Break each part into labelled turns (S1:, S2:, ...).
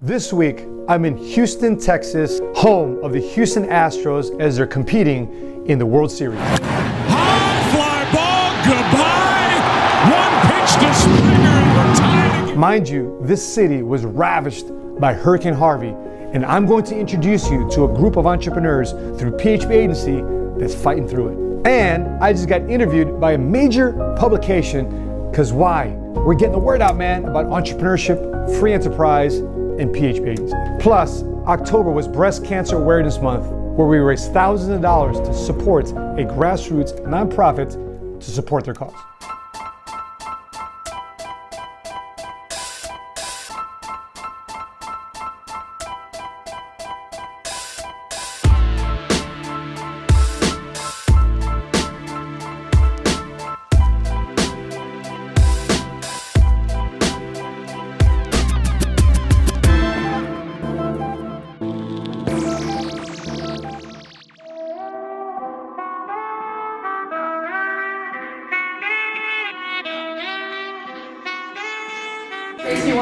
S1: This week, I'm in Houston, Texas, home of the Houston Astros as they're competing in the World Series.
S2: High fly ball, goodbye. One pitch to Springer and retired.
S1: Mind you, this city was ravaged by Hurricane Harvey, and I'm going to introduce you to a group of entrepreneurs through PHP Agency that's fighting through it. And I just got interviewed by a major publication, because why? We're getting the word out, man, about entrepreneurship, free enterprise, and PHP Agency. Plus, October was Breast Cancer Awareness Month, where we raised thousands of dollars to support a grassroots nonprofit to support their cause.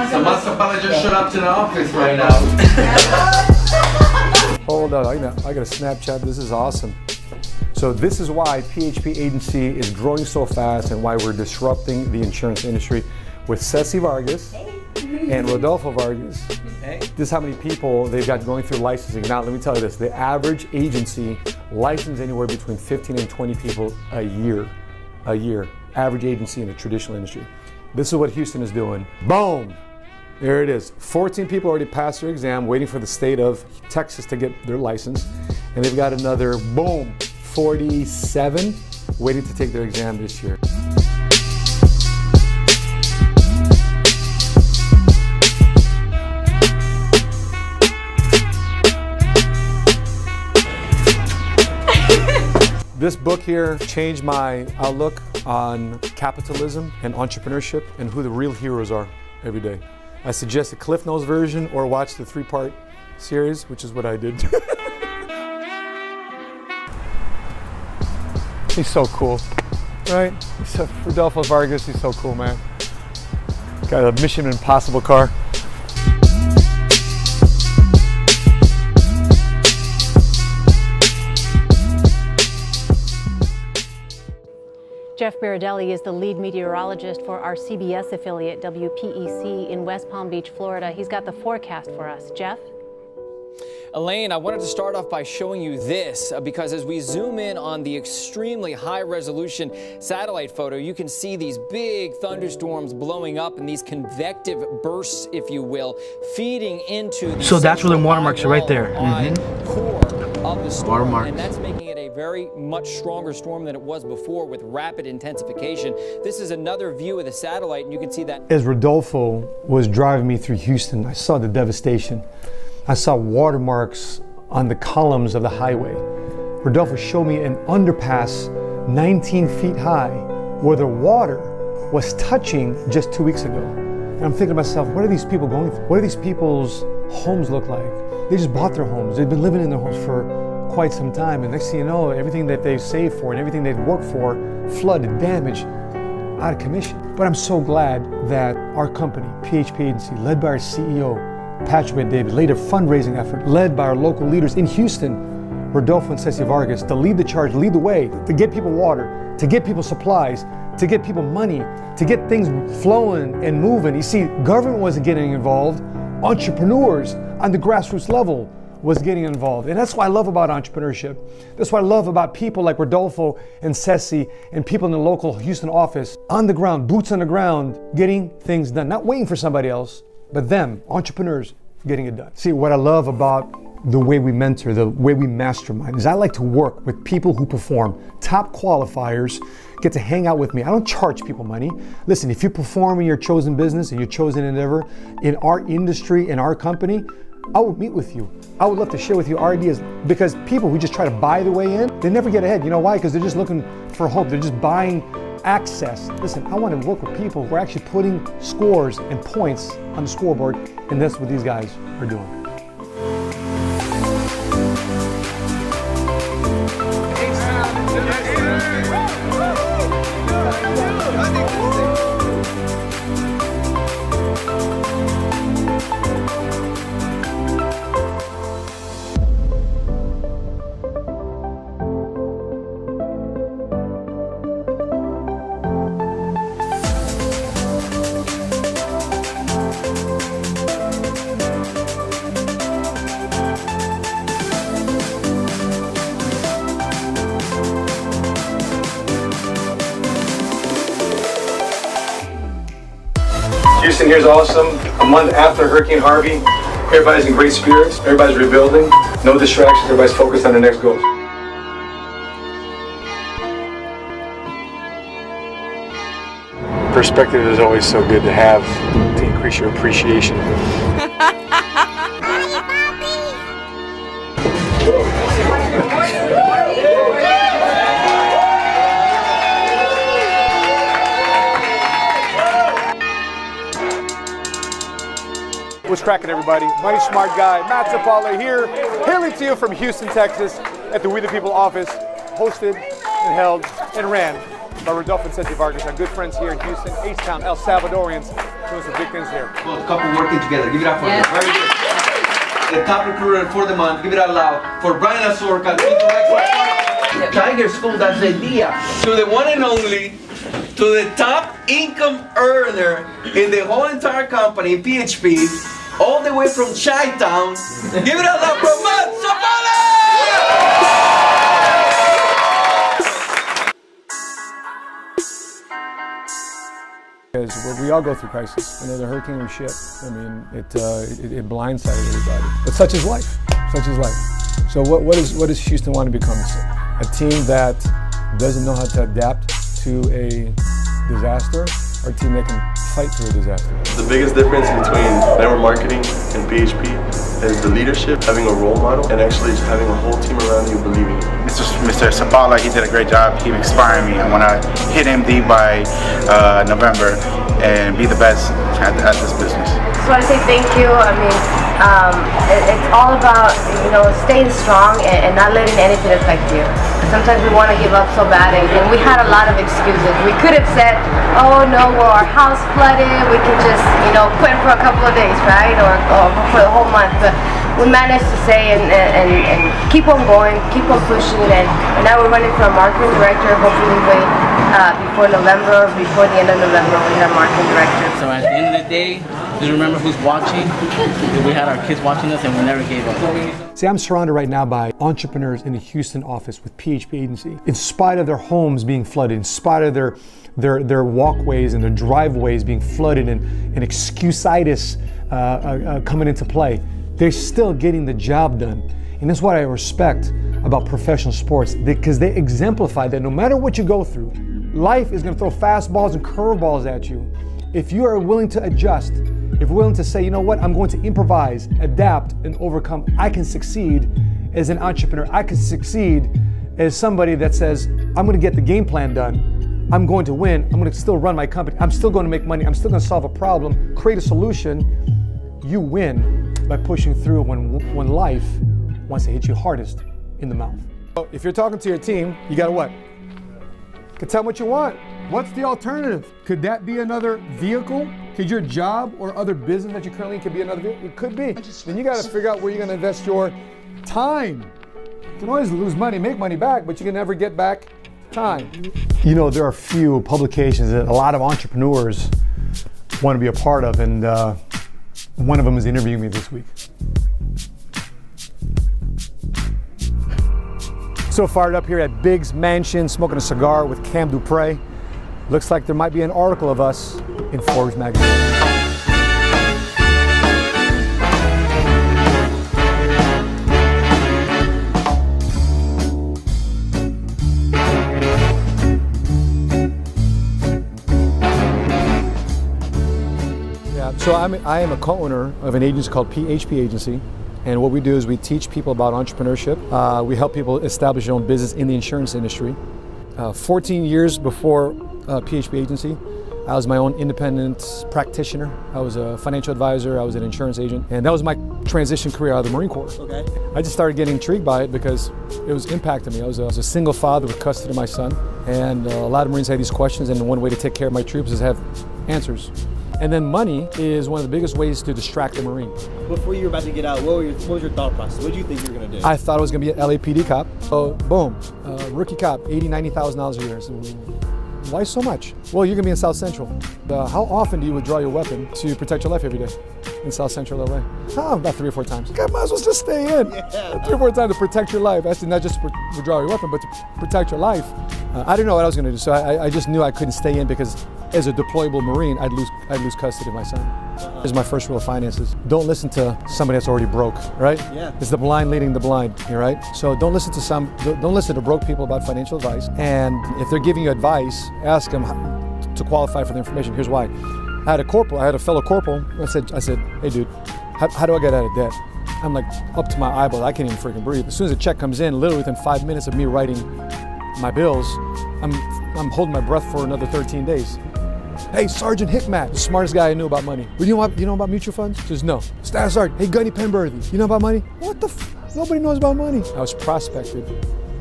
S3: So my Sapaula just showed up to the office right now.
S1: Hold on, I got a Snapchat. This is awesome. So this is why PHP Agency is growing so fast and why we're disrupting the insurance industry with Ceci Vargas and Rodolfo Vargas.
S3: Hey.
S1: This is how many people they've got going through licensing. Now, let me tell you this. The average agency licenses anywhere between 15 and 20 people a year. Average agency in the traditional industry. This is what Houston is doing. Boom! There it is. 14 people already passed their exam, waiting for the state of Texas to get their license. And they've got another, boom, 47 waiting to take their exam this year. This book here changed my outlook on capitalism and entrepreneurship and who the real heroes are every day. I suggest the Cliff Notes version or watch the 3-part series, which is what I did. He's so cool, right? Rodolfo Vargas, he's so cool, man. Got a Mission Impossible car.
S4: Jeff Baradelli is the lead meteorologist for our CBS affiliate, WPEC, in West Palm Beach, Florida. He's got the forecast for us. Jeff?
S5: Elaine, I wanted to start off by showing you this because as we zoom in on the extremely high resolution satellite photo, you can see these big thunderstorms blowing up and these convective bursts, if you will, feeding into the
S6: So that's where the watermarks are right there.
S5: Core of the storm,
S6: Watermarks.
S5: and that's making it a very much stronger storm than it was before with rapid intensification. This is another view of the satellite, and you can see that.
S1: As Rodolfo was driving me through Houston, I saw the devastation. I saw watermarks on the columns of the highway. Rodolfo showed me an underpass 19 feet high where the water was touching just 2 weeks ago. And I'm thinking to myself, what are these people going through? What do these people's homes look like? They just bought their homes. They've been living in their homes for quite some time. And next thing you know, everything that they've saved for and everything they've worked for, flooded, damaged, out of commission. But I'm so glad that our company, PHP Agency, led by our CEO, Patrick David, laid a fundraising effort led by our local leaders in Houston, Rodolfo and Ceci Vargas, to lead the charge, lead the way, to get people water, to get people supplies, to get people money, to get things flowing and moving. You see, government wasn't getting involved. Entrepreneurs on the grassroots level was getting involved. And that's what I love about entrepreneurship. That's what I love about people like Rodolfo and Ceci and people in the local Houston office, on the ground, boots on the ground, getting things done, not waiting for somebody else, but them, entrepreneurs, getting it done. See, what I love about the way we mentor, the way we mastermind, is I like to work with people who perform, top qualifiers, get to hang out with me. I don't charge people money. Listen, if you perform in your chosen business and your chosen endeavor, in our industry, in our company, I will meet with you. I would love to share with you our ideas, because people who just try to buy their way in, they never get ahead. You know why? Because they're just looking for hope. They're just buying access. Listen, I want to work with people who are actually putting scores and points on the scoreboard, and that's what these guys are doing. here is awesome. A month after Hurricane Harvey, everybody's in great spirits. Everybody's rebuilding. No distractions. Everybody's focused on their next goals. Perspective is always so good to have to increase your appreciation. What's cracking, everybody? Money Smart Guy, Matt Sapaula here, hailing to you from Houston, Texas, at the We the People office, hosted and held and ran by Rodolfo and Ceci Vargas, our good friends here in Houston, H-Town, El Salvadorians, doing some big things here.
S3: Well, a couple working together. Give it up for them. Very good. The top recruiter for the month. Give it out loud for Brian Azorca. Tiger School, that's the idea. To the one and only, to the top income earner in the whole entire company, PHP, all the way from Chi-Town. Give it out loud for Matt Sapaula!
S1: Because we all go through crisis. The hurricane was shit. I mean, it blindsided everybody. But such is life. Such is life. So what does Houston want to become? A team that doesn't know how to adapt to a disaster, or a team that can fight through a disaster?
S6: The biggest difference between network marketing and PHP is the leadership, having a role model, and actually just having a whole team around you believing it.
S7: Mr. Sapaula, he did a great job. He inspired me. I want to hit MD by November and be the best at this business.
S8: So I say thank you. I mean, it's all about, staying strong and not letting anything affect you. Sometimes we want to give up so bad, and we had a lot of excuses. We could have said, oh no, well, our house flooded, we can just, quit for a couple of days, right? Or for the whole month. But we managed to stay and keep on going, keep on pushing, and now we're running for a marketing director. Hopefully before the end of November, we get a marketing director.
S9: So at the end of the day, just remember who's watching. We had our kids watching us and we never gave up.
S1: See, I'm surrounded right now by entrepreneurs in the Houston office with PHP Agency. In spite of their homes being flooded, in spite of their walkways and their driveways being flooded and excuse-itis coming into play, they're still getting the job done. And that's what I respect about professional sports, because they exemplify that no matter what you go through, life is going to throw fastballs and curveballs at you. If you are willing to adjust, if you're willing to say, you know what, I'm going to improvise, adapt, and overcome, I can succeed as an entrepreneur. I can succeed as somebody that says, I'm going to get the game plan done. I'm going to win. I'm going to still run my company. I'm still going to make money. I'm still going to solve a problem, create a solution. You win by pushing through when life wants to hit you hardest in the mouth. So if you're talking to your team, you got to what? You can tell them what you want. What's the alternative? Could that be another vehicle? Could your job or other business that you currently in could be another vehicle? It could be. Then you got to figure out where you're going to invest your time. You can always lose money, make money back, but you can never get back time. There are few publications that a lot of entrepreneurs want to be a part of, and one of them is interviewing me this week. So fired up here at Biggs Mansion, smoking a cigar with Cam Dupre. Looks like there might be an article of us in Forbes magazine. So I am a co-owner of an agency called PHP Agency. And what we do is we teach people about entrepreneurship. We help people establish their own business in the insurance industry. 14 years before PHP Agency, I was my own independent practitioner. I was a financial advisor, I was an insurance agent, and that was my transition career out of the Marine Corps. Okay. I just started getting intrigued by it because it was impacting me. I was a single father with custody of my son, and a lot of Marines had these questions, and one way to take care of my troops is have answers. And then money is one of the biggest ways to distract the Marine.
S10: Before you were about to get out, what was your thought process? What did you think you were going to do?
S1: I thought I was going to be an LAPD cop. So boom, rookie cop, $80,000, $90,000 a year. So why so much? Well, you're going to be in South Central. How often do you withdraw your weapon to protect your life every day in South Central LA? Oh, about 3 or 4 times. God, might as well just stay in. Yeah. 3 or 4 times to protect your life. Actually, not just to withdraw your weapon, but to protect your life. I didn't know what I was going to do, so I just knew I couldn't stay in because as a deployable Marine, I'd lose custody of my son. This is my first rule of finances. Don't listen to somebody that's already broke, right?
S10: Yeah.
S1: It's the blind leading the blind, right? So don't listen to broke people about financial advice. And if they're giving you advice, ask them to qualify for the information. Here's why. I had a fellow corporal. I said, hey dude, how do I get out of debt? I'm like up to my eyeball. I can't even freaking breathe. As soon as a check comes in, literally within 5 minutes of me writing my bills, I'm holding my breath for another 13 days. Hey, Sergeant Hickmat, the smartest guy I knew about money. Well, you know about mutual funds? He says, no. Staff Sergeant, hey, Gunny Penberthy, you know about money? What the nobody knows about money. I was prospected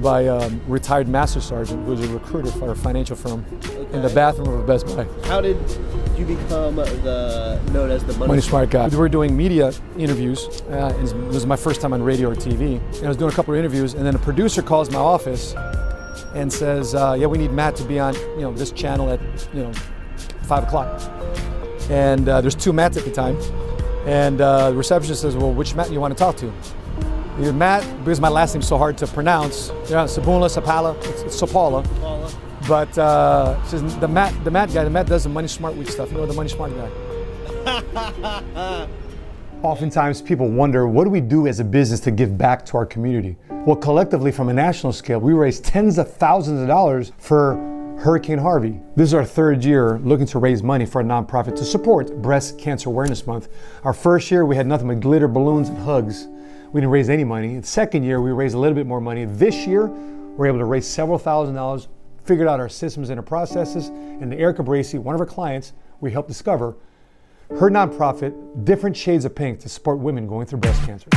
S1: by a retired master sergeant who was a recruiter for a financial firm in the bathroom of a Best Buy.
S10: How did you become known as the
S1: Money Smart Guy? We were doing media interviews. It was my first time on radio or TV. And I was doing a couple of interviews, and then a producer calls my office and says, yeah, we need Matt to be on this channel at 5 o'clock. And there's 2 Matts at the time. And the receptionist says, well, which Matt do you want to talk to? Either Matt, because my last name's so hard to pronounce, Sapaula, it's Sapaula. But she says, the Matt guy, the Matt does the Money Smart Week stuff. You know the Money Smart guy. Oftentimes people wonder, what do we do as a business to give back to our community? Well, collectively from a national scale, we raised tens of thousands of dollars for Hurricane Harvey. This is our 3rd year looking to raise money for a nonprofit to support Breast Cancer Awareness Month. Our first year, we had nothing but glitter balloons and hugs. We didn't raise any money. The second year, we raised a little bit more money. This year, we're able to raise several $1,000s, figured out our systems and our processes, and Erica Bracey, one of our clients, we helped discover her nonprofit, Different Shades of Pink, to support women going through breast cancer.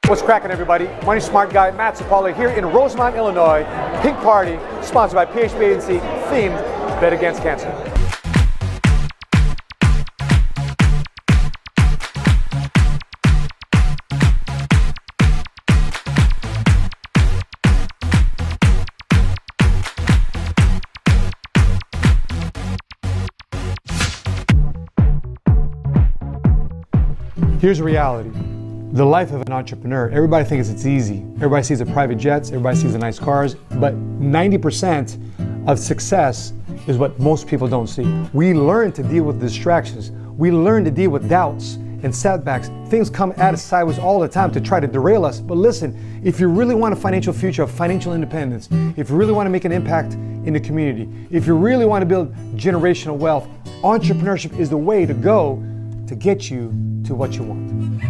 S1: What's cracking, everybody? Money Smart Guy, Matt Sapaula here in Rosemont, Illinois. Pink Party, sponsored by PHP Agency, themed Bet Against Cancer. Here's the reality. The life of an entrepreneur, everybody thinks it's easy. Everybody sees the private jets, everybody sees the nice cars, but 90% of success is what most people don't see. We learn to deal with distractions. We learn to deal with doubts and setbacks. Things come at us sideways all the time to try to derail us. But listen, if you really want a financial future of financial independence, if you really want to make an impact in the community, if you really want to build generational wealth, entrepreneurship is the way to go to get you to what you want.